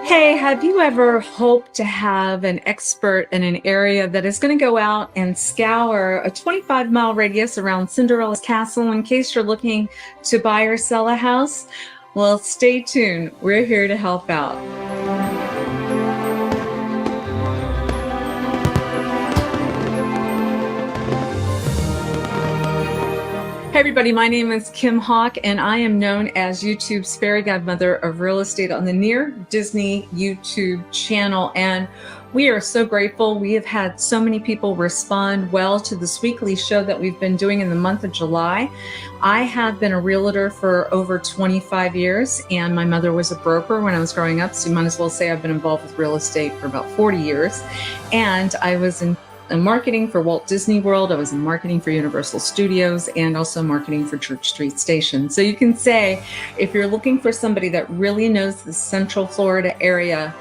Hey, have you ever hoped to have an expert in an area that is going to go out and scour a 25-mile radius around Cinderella's castle in case you're looking to buy or sell a house? Well, stay tuned. We're here to help out. Hey everybody, my name is Kim Hawk and I am known as YouTube's fairy godmother of real estate on the Near Disney YouTube channel. And we are so grateful. We have had so many people respond well to this weekly show that we've been doing in the month of July. I have been a realtor for over 25 years and my mother was a broker when I was growing up. So you might as well say I've been involved with real estate for about 40 years. And I was in marketing for Walt Disney World. I was in marketing for Universal Studios and also marketing for Church Street Station. So you can say, if you're looking for somebody that really knows the Central Florida area,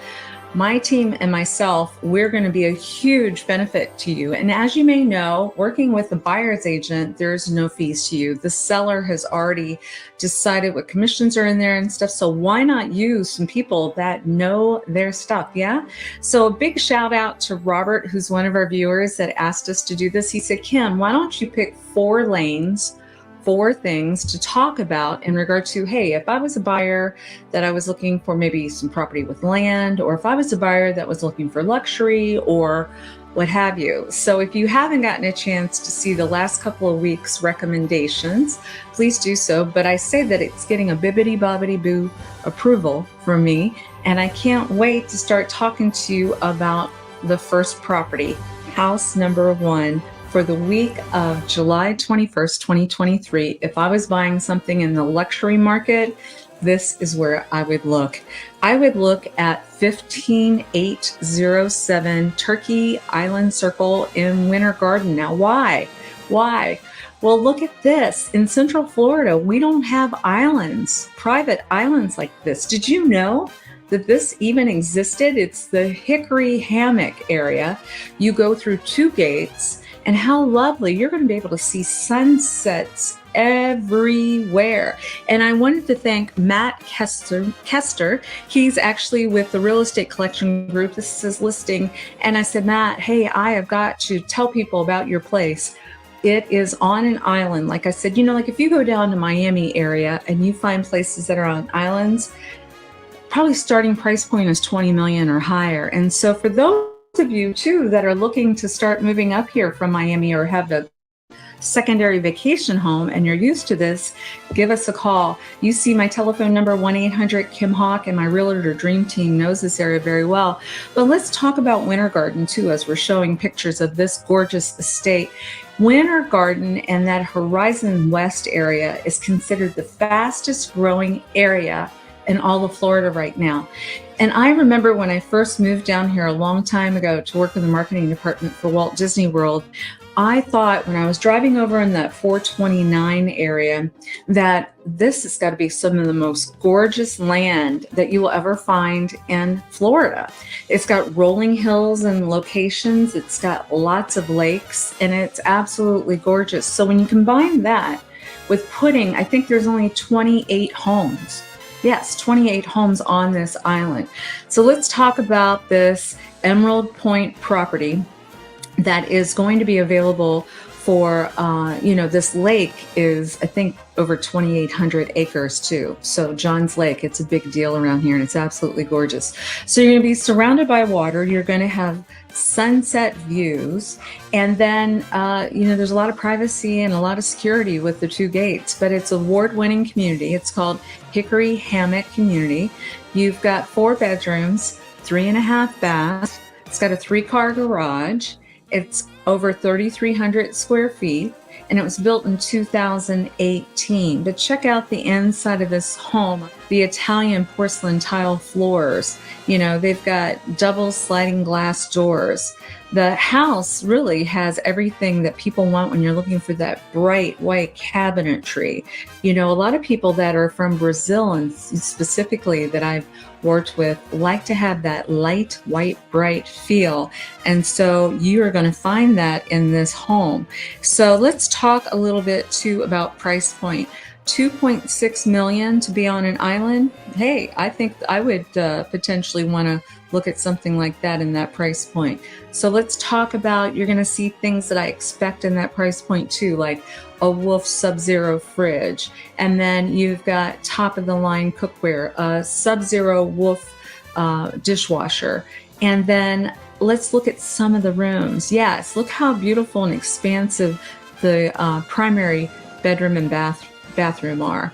my team and myself, we're going to be a huge benefit to you. And as you may know, working with the buyer's agent, there's no fees to you. The seller has already decided what commissions are in there and stuff. So why not use some people that know their stuff? Yeah. So a big shout out to Robert, who's one of our viewers that asked us to do this. He said, Kim, why don't you pick 4 lanes, 4 things to talk about in regard to, hey, if I was a buyer that I was looking for maybe some property with land, or if I was a buyer that was looking for luxury or what have you. So if you haven't gotten a chance to see the last couple of weeks' recommendations, please do so. But I say that it's getting a bibbity bobbity boo approval from me. And I can't wait to start talking to you about the first property, house number 1. For the week of July 21st, 2023, if I was buying something in the luxury market, this is where I would look. I would look at 15807 Turkey Island Circle in Winter Garden. Now, why? Why? Well, look at this. In Central Florida, we don't have islands, private islands like this. Did you know that this even existed? It's the Hickory Hammock area. You go through 2 gates. And how lovely. You're going to be able to see sunsets everywhere. And I wanted to thank Matt Kester. He's actually with the Real Estate Collection Group. This is his listing. And I said, Matt, hey, I have got to tell people about your place. It is on an island. Like I said, like if you go down to Miami area and you find places that are on islands, probably starting price point is 20 million or higher. And so for those of you too that are looking to start moving up here from Miami or have a secondary vacation home and you're used to this, give us a call. You see my telephone number, 1-800-KIM-HAWK, and my realtor dream team knows this area very well. But let's talk about Winter Garden too, as we're showing pictures of this gorgeous estate. Winter Garden and that Horizon West area is considered the fastest growing area in all of Florida right now. And I remember when I first moved down here a long time ago to work in the marketing department for Walt Disney World, I thought when I was driving over in that 429 area that this has got to be some of the most gorgeous land that you will ever find in Florida. It's got rolling hills and locations. It's got lots of lakes and it's absolutely gorgeous. So when you combine that with putting, I think there's only 28 homes. Yes, 28 homes on this island. So let's talk about this Emerald Point property that is going to be available for, this lake is, I think, over 2,800 acres too. So John's Lake, it's a big deal around here and it's absolutely gorgeous. So you're going to be surrounded by water. You're going to have sunset views. And then, there's a lot of privacy and a lot of security with the 2 gates, but it's an award-winning community. It's called Hickory Hammock Community. You've got 4 bedrooms, 3.5 baths. It's got a 3-car garage. It's over 3,300 square feet, and it was built in 2018. But check out the inside of this home, the Italian porcelain tile floors. They've got double sliding glass doors. The house really has everything that people want when you're looking for that bright white cabinetry. A lot of people that are from Brazil and specifically that I've worked with like to have that light, white, bright feel. And so you are going to find that in this home. So let's talk a little bit too about price point. 2.6 million to be on an island. Hey, I think I would potentially want to look at something like that in that price point. So let's talk about, you're going to see things that I expect in that price point too, like a Wolf Sub-Zero fridge. And then you've got top of the line cookware, a Sub-Zero Wolf dishwasher. And then let's look at some of the rooms. Yes, look how beautiful and expansive the primary bedroom and bathroom are.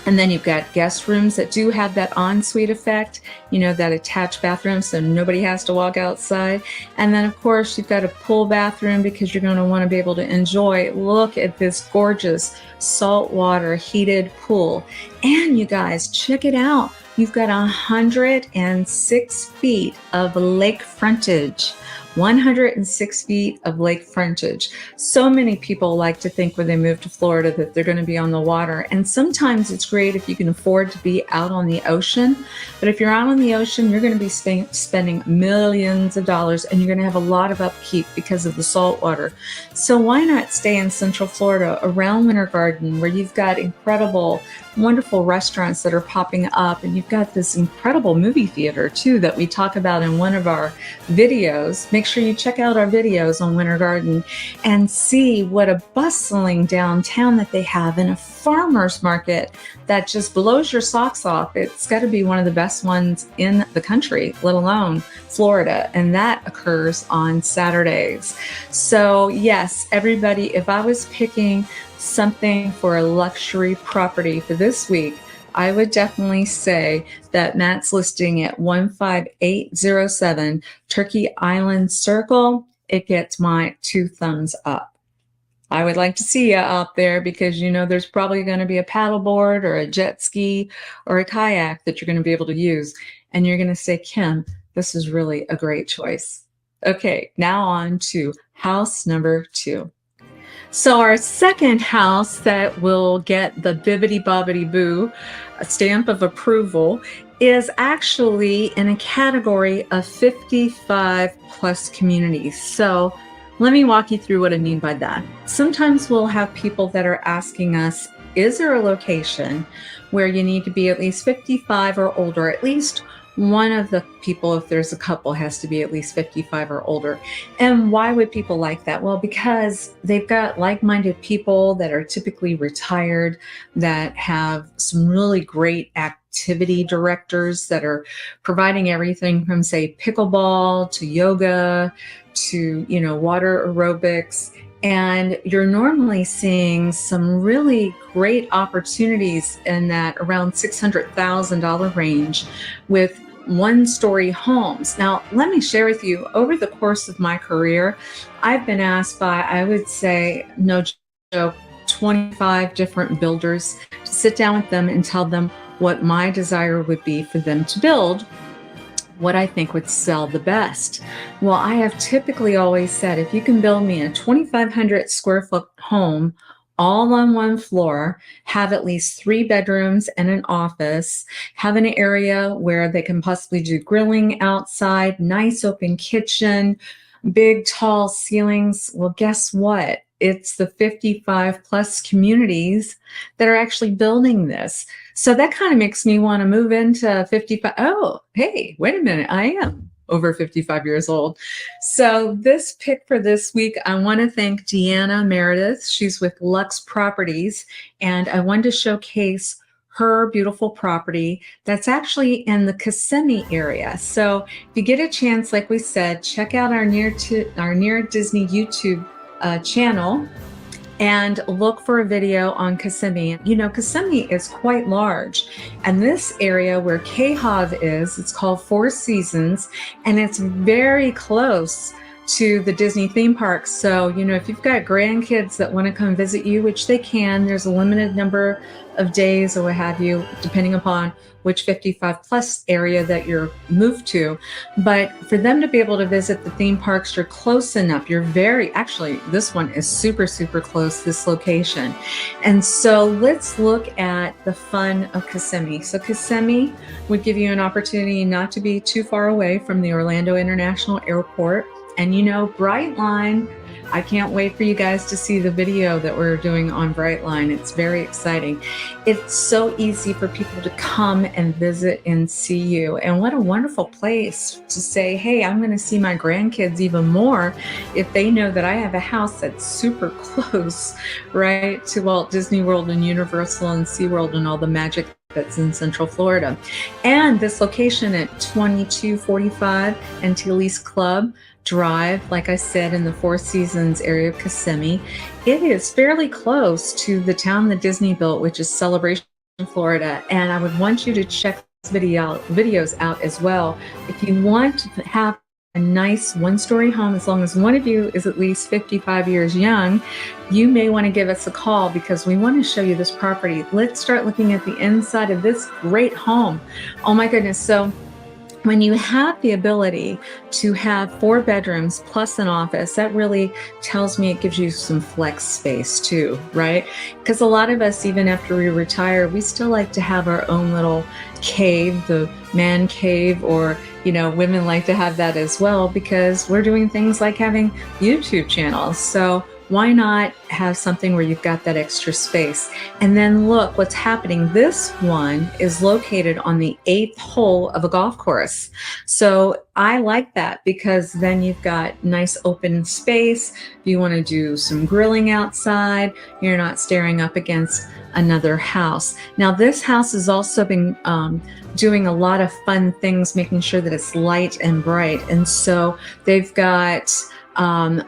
And then you've got guest rooms that do have that ensuite effect, you know, that attached bathroom so nobody has to walk outside. And then, of course, you've got a pool bathroom because you're going to want to be able to enjoy. Look at this gorgeous saltwater heated pool. And you guys, check it out. You've got 106 feet of lake frontage. 106 feet of lake frontage. So many people like to think when they move to Florida that they're going to be on the water. And sometimes it's great if you can afford to be out on the ocean. But if you're out on the ocean, you're going to be spending millions of dollars and you're going to have a lot of upkeep because of the salt water. So why not stay in Central Florida around Winter Garden, where you've got incredible, wonderful restaurants that are popping up, and you've got this incredible movie theater too that we talk about in one of our videos. Make sure you check out our videos on Winter Garden and see what a bustling downtown that they have, and a farmer's market that just blows your socks off. It's got to be one of the best ones in the country, let alone Florida, and that occurs on Saturdays. So yes, everybody, if I was picking something for a luxury property for this week, I would definitely say that Matt's listing at 15807 Turkey Island Circle. It gets my 2 thumbs up. I would like to see you out there because, you know, there's probably going to be a paddleboard or a jet ski or a kayak that you're going to be able to use. And you're going to say, Kim, this is really a great choice. Okay, now on to house number 2. So our second house that will get the bibbity bobbity boo stamp of approval is actually in a category of 55 plus communities. So let me walk you through what I mean by that. Sometimes we'll have people that are asking us, is there a location where you need to be at least 55 or older? At least one of the people, if there's a couple, has to be at least 55 or older. And why would people like that? Well, because they've got like-minded people that are typically retired, that have some really great activity directors that are providing everything from, say, pickleball to yoga to, you know, water aerobics. And you're normally seeing some really great opportunities in that around $600,000 range with 1-story homes. Now, let me share with you, over the course of my career, I've been asked by, I would say, no joke, 25 different builders to sit down with them and tell them what my desire would be for them to build, what I think would sell the best. Well, I have typically always said, if you can build me a 2,500 square foot home, all on one floor, have at least 3 bedrooms and an office, have an area where they can possibly do grilling outside, nice open kitchen, big tall ceilings. Well, guess what? It's the 55 plus communities that are actually building this. So that kind of makes me want to move into 55. Oh, hey, wait a minute. I am over 55 years old. So this pick for this week, I want to thank Deanna Meredith. She's with Lux Properties, and I wanted to showcase her beautiful property that's actually in the Kissimmee area. So if you get a chance, like we said, check out our Near Disney YouTube channel and look for a video on Kissimmee. You know, Kissimmee is quite large, and this area where Quahog is, it's called Four Seasons, and it's very close to the Disney theme park. So, you know, if you've got grandkids that want to come visit you, which they can, there's a limited number of days or what have you, depending upon which 55 plus area that you're moved to. But for them to be able to visit the theme parks, you're close enough. Actually, this one is super, super close, this location. And so let's look at the fun of Kissimmee. So Kissimmee would give you an opportunity not to be too far away from the Orlando International Airport. And you know, Brightline I can't wait for you guys to see the video that we're doing on Brightline. It's very exciting. It's so easy for people to come and visit and see you. And what a wonderful place to say, hey, I'm going to see my grandkids even more if they know that I have a house that's super close, right, to Walt Disney World and Universal and SeaWorld and all the magic that's in Central Florida. And this location at 2245 Antilles Club Drive, like I said, in the Four Seasons area of Kissimmee, it is fairly close to the town that Disney built, which is Celebration, Florida. And I would want you to check these videos out as well. If you want to have a nice one-story home, as long as one of you is at least 55 years young, you may want to give us a call because we want to show you this property. Let's start looking at the inside of this great home. Oh my goodness. So when you have the ability to have 4 bedrooms plus an office, that really tells me it gives you some flex space too, right? Because a lot of us, even after we retire, we still like to have our own little cave, the man cave, or, you know, women like to have that as well because we're doing things like having YouTube channels. So why not have something where you've got that extra space? And then look what's happening. This one is located on the 8th hole of a golf course. So I like that because then you've got nice open space. If you want to do some grilling outside, you're not staring up against another house. Now this house has also been doing a lot of fun things, making sure that it's light and bright. And so they've got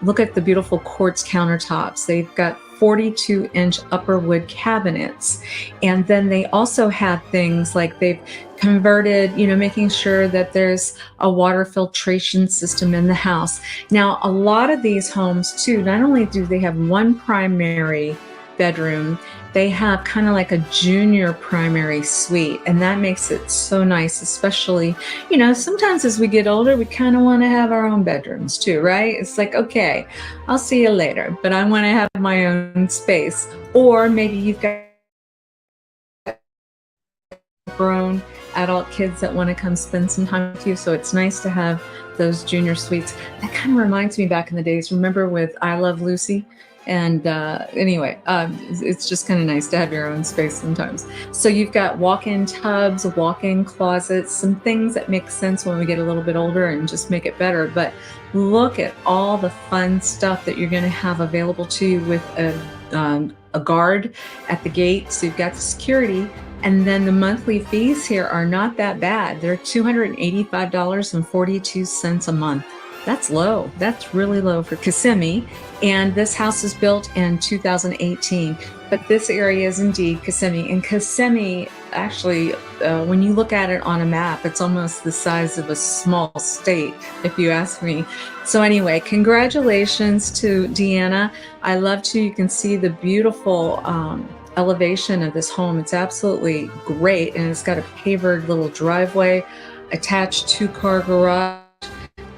look at the beautiful quartz countertops. They've got 42-inch upper wood cabinets. And then they also have things like they've converted, you know, making sure that there's a water filtration system in the house. Now, a lot of these homes too, not only do they have one primary bedroom, they have kind of like a junior primary suite, and that makes it so nice, especially, you know, sometimes as we get older, we kind of want to have our own bedrooms too, right? It's like, okay, I'll see you later, but I want to have my own space. Or maybe you've got grown adult kids that want to come spend some time with you, so it's nice to have those junior suites. That kind of reminds me back in the days, remember with I Love Lucy? And anyway, it's just kind of nice to have your own space sometimes. So you've got walk-in tubs, walk-in closets, some things that make sense when we get a little bit older and just make it better. But look at all the fun stuff that you're going to have available to you with a guard at the gate. So you've got the security. And then the monthly fees here are not that bad. They're $285.42 a month. That's low. That's really low for Kissimmee. And this house was built in 2018. But this area is indeed Kissimmee. And Kissimmee, actually, when you look at it on a map, it's almost the size of a small state, if you ask me. So anyway, congratulations to Deanna. I love to, you can see the beautiful elevation of this home. It's absolutely great. And it's got a pavered little driveway, attached 2-car garage.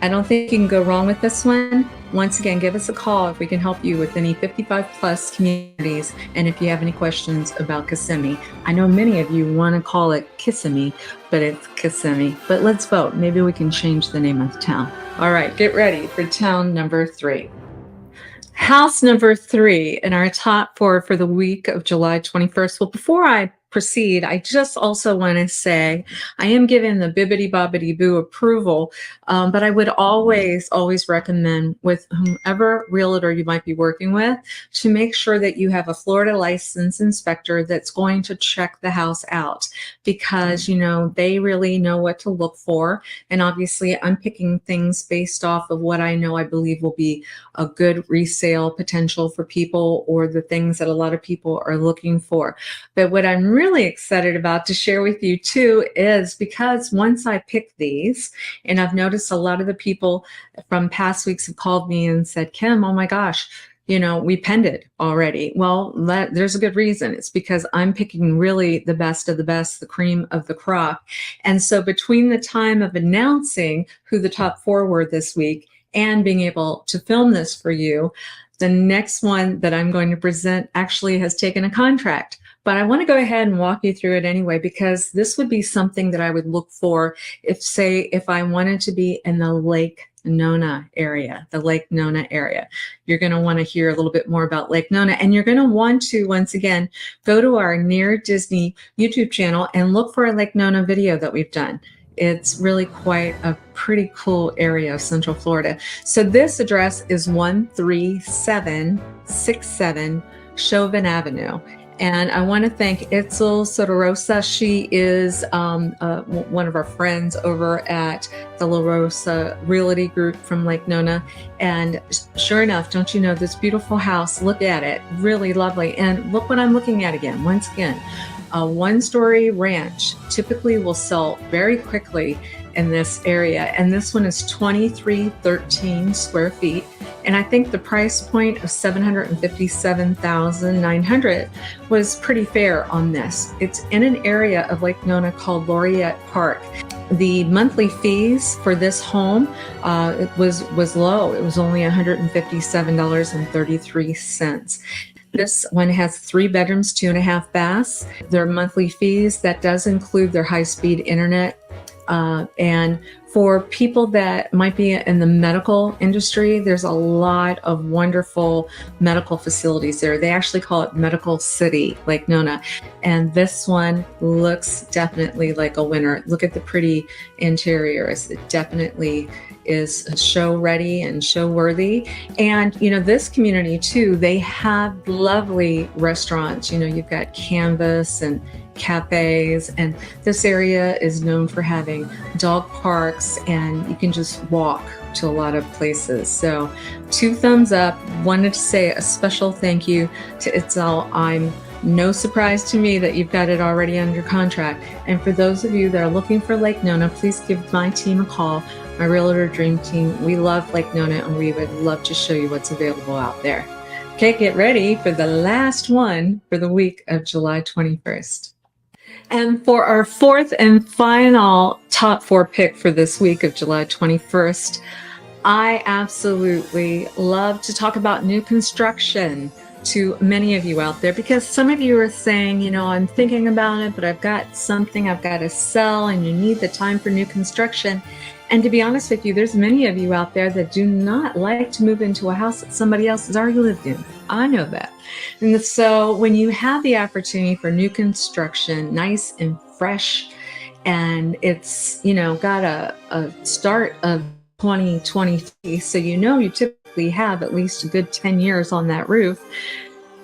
I don't think you can go wrong with this one. Once again, give us a call if we can help you with any 55 plus communities. And if you have any questions about Kissimmee, I know many of you want to call it Kissimmee, but it's Kissimmee. But let's vote. Maybe we can change the name of the town. All right, get ready for town number 3. House number 3 in our top 4 for the week of July 21st. Well, before I proceed, I just also want to say I am given the bibbidi-bobbidi-boo approval, but I would always recommend with whomever realtor you might be working with to make sure that you have a Florida licensed inspector that's going to check the house out because, you know, they really know what to look for. And obviously I'm picking things based off of what I know I believe will be a good resale potential for people or the things that a lot of people are looking for. But what I'm really excited about to share with you too is because once I picked these, and I've noticed a lot of the people from past weeks have called me and said, Kim, oh my gosh, you know, we penned it already. Well, there's a good reason. It's because I'm picking really the best of the best, the cream of the crop. And so between the time of announcing who the top 4 were this week and being able to film this for you, the next one that I'm going to present actually has taken a contract. But I want to go ahead and walk you through it anyway, because this would be something that I would look for if I wanted to be in the Lake Nona area, the Lake Nona area. You're going to want to hear a little bit more about Lake Nona, and you're going to want to, once again, go to our Near Disney YouTube channel and look for a Lake Nona video that we've done. It's really quite a pretty cool area of Central Florida. So this address is 13767 Chauvin Avenue. And I want to thank Itzel Sotorosa. She is one of our friends over at the La Rosa Realty Group from Lake Nona. And sure enough, don't you know, this beautiful house, look at it, really lovely. And look what I'm looking at again, once again. A one-story ranch typically will sell very quickly in this area, and this one is 2313 square feet, and I think the price point of $757,900 was pretty fair on this. It's in an area of Lake Nona called Laureate Park. The monthly fees for this home it was low. It was only $157.33. This one has 3 bedrooms, 2.5 baths. Their monthly fees, that does include their high-speed internet. And for people that might be in the medical industry, there's a lot of wonderful medical facilities there. They actually call it Medical City, Lake Nona. And this one looks definitely like a winner. Look at the pretty interiors. It definitely is show ready and show worthy. And you know, this community too, they have lovely restaurants. You know, you've got Canvas and cafes, and this area is known for having dog parks, and you can just walk to a lot of places. So 2 thumbs up. Wanted to say a special thank you to Itzel. I'm no surprise to me that you've got it already under contract. And for those of you that are looking for Lake Nona, please give my team a call, my Realtor Dream Team. We love Lake Nona, and we would love to show you what's available out there. Okay, get ready for the last one for the week of July 21st. And for our 4th and final top 4 pick for this week of July 21st, I absolutely love to talk about new construction to many of you out there, because some of you are saying, you know, I'm thinking about it, but I've got something I've got to sell, and you need the time for new construction. And to be honest with you, there's many of you out there that do not like to move into a house that somebody else has already lived in. I know that. And so when you have the opportunity for new construction, nice and fresh, and it's, you know, got a start of 2023, so you know you typically have at least a good 10 years on that roof.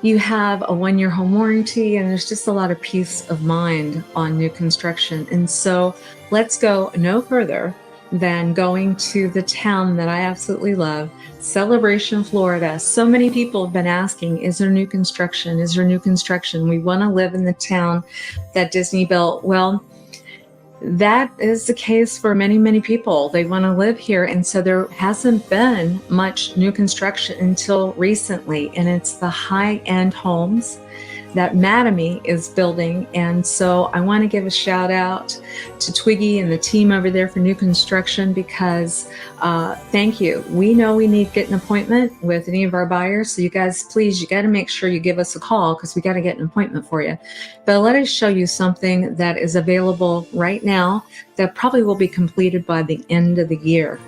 You have a 1-year home warranty, and there's just a lot of peace of mind on new construction. And so let's go no further than going to the town that I absolutely love, Celebration, Florida. So many people have been asking, is there new construction? Is there new construction? We want to live in the town that Disney built. Well, that is the case for many, many people. They want to live here. And so there hasn't been much new construction until recently. And it's the high-end homes that Mattamy is building. And so I want to give a shout out to Twiggy and the team over there for new construction, because thank you. We know we need to get an appointment with any of our buyers. So you guys, please, you got to make sure you give us a call, because we got to get an appointment for you. But let us show you something that is available right now that probably will be completed by the end of the year.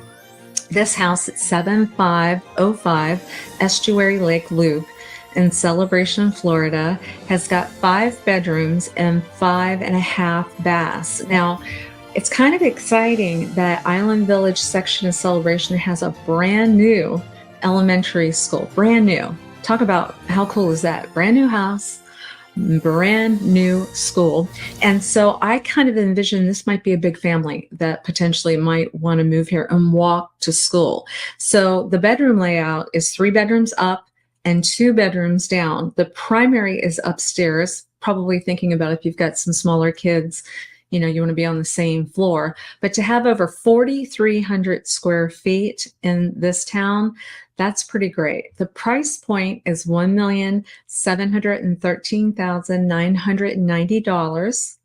This house at 7505 Estuary Lake Loop in Celebration, Florida, has got 5 bedrooms and 5.5 baths. Now, it's kind of exciting that Island Village section of Celebration has a brand new elementary school. Brand new. Talk about how cool is that? Brand new house, brand new school. And so I kind of envision this might be a big family that potentially might want to move here and walk to school. So the bedroom layout is 3 bedrooms up and 2 bedrooms down. The primary is upstairs, probably thinking about if you've got some smaller kids, you know, you want to be on the same floor. But to have over 4,300 square feet in this town, that's pretty great. The price point is $1,713,990.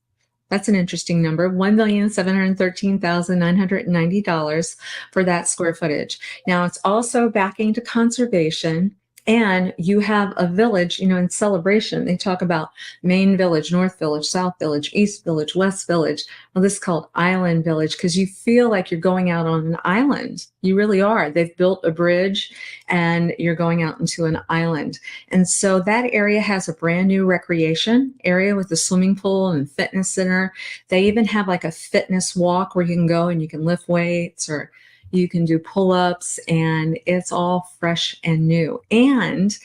That's an interesting number, $1,713,990 for that square footage. Now, it's also backing to conservation. And you have a village, in Celebration, they talk about Main Village, North Village, South Village, East Village, West Village. Well, this is called Island Village because you feel like you're going out on an island. You really are. They've built a bridge and you're going out into an island. And so that area has a brand new recreation area with a swimming pool and fitness center. They even have like a fitness walk where you can go and you can lift weights or you can do pull-ups, and it's all fresh and new. And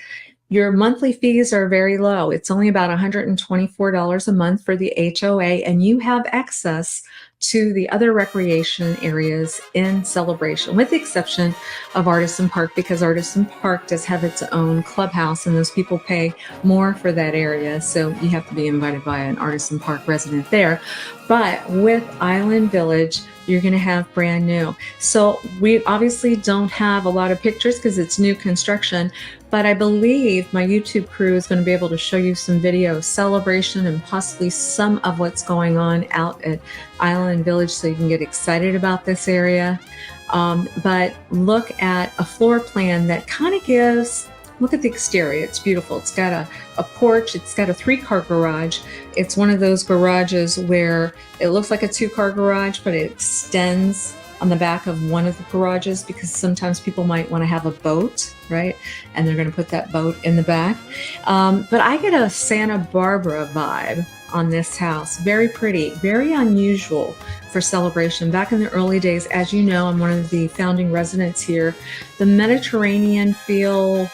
your monthly fees are very low. It's only about $124 a month for the HOA, and you have access to the other recreation areas in Celebration, with the exception of Artisan Park, because Artisan Park does have its own clubhouse, and those people pay more for that area. So you have to be invited by an Artisan Park resident there. But with Island Village, you're going to have brand new. So we obviously don't have a lot of pictures because it's new construction, but I believe my YouTube crew is going to be able to show you some video celebration and possibly some of what's going on out at Island Village so you can get excited about this area. But look at a floor plan that kind of gives, look at the exterior. It's beautiful. It's got a porch. It's got a 3-car garage. It's one of those garages where it looks like a 2-car garage, but it extends on the back of one of the garages because sometimes people might want to have a boat, right? And they're going to put that boat in the back. But I get a Santa Barbara vibe on this house. Very pretty, very unusual for Celebration. Back in the early days, as you know, I'm one of the founding residents here. The Mediterranean feel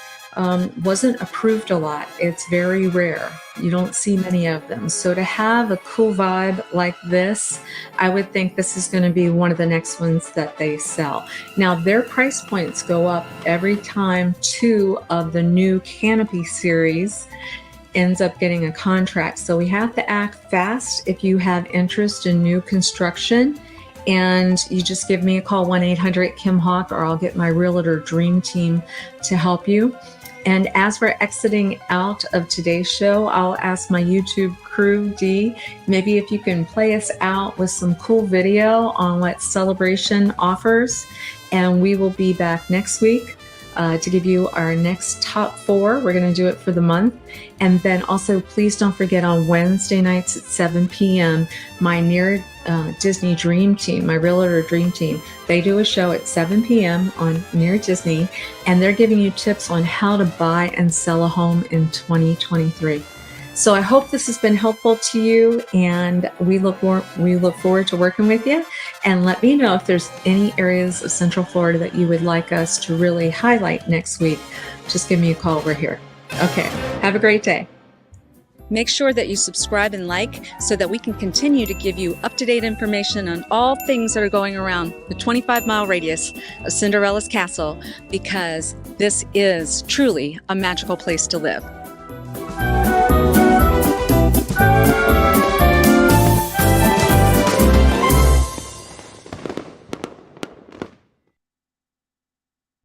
wasn't approved a lot. It's very rare. You don't see many of them. So to have a cool vibe like this, I would think this is going to be one of the next ones that they sell. Now, their price points go up every time 2 of the new Canopy series ends up getting a contract. So we have to act fast if you have interest in new construction. And you just give me a call, 1-800-KIM-HAWK, or I'll get my Realtor Dream Team to help you. And as we're exiting out of today's show, I'll ask my YouTube crew, Dee, maybe if you can play us out with some cool video on what Celebration offers. And we will be back next week to give you our next top 4. We're going to do it for the month. And then also, please don't forget on Wednesday nights at 7 p.m., my Near Disney Dream Team, my Realtor Dream Team, they do a show at 7 p.m. on Near Disney, and they're giving you tips on how to buy and sell a home in 2023. So I hope this has been helpful to you, and we look forward to working with you. And let me know if there's any areas of Central Florida that you would like us to really highlight next week. Just give me a call. We're here. Okay. Have a great day. Make sure that you subscribe and like so that we can continue to give you up-to-date information on all things that are going around the 25-mile radius of Cinderella's Castle, because this is truly a magical place to live.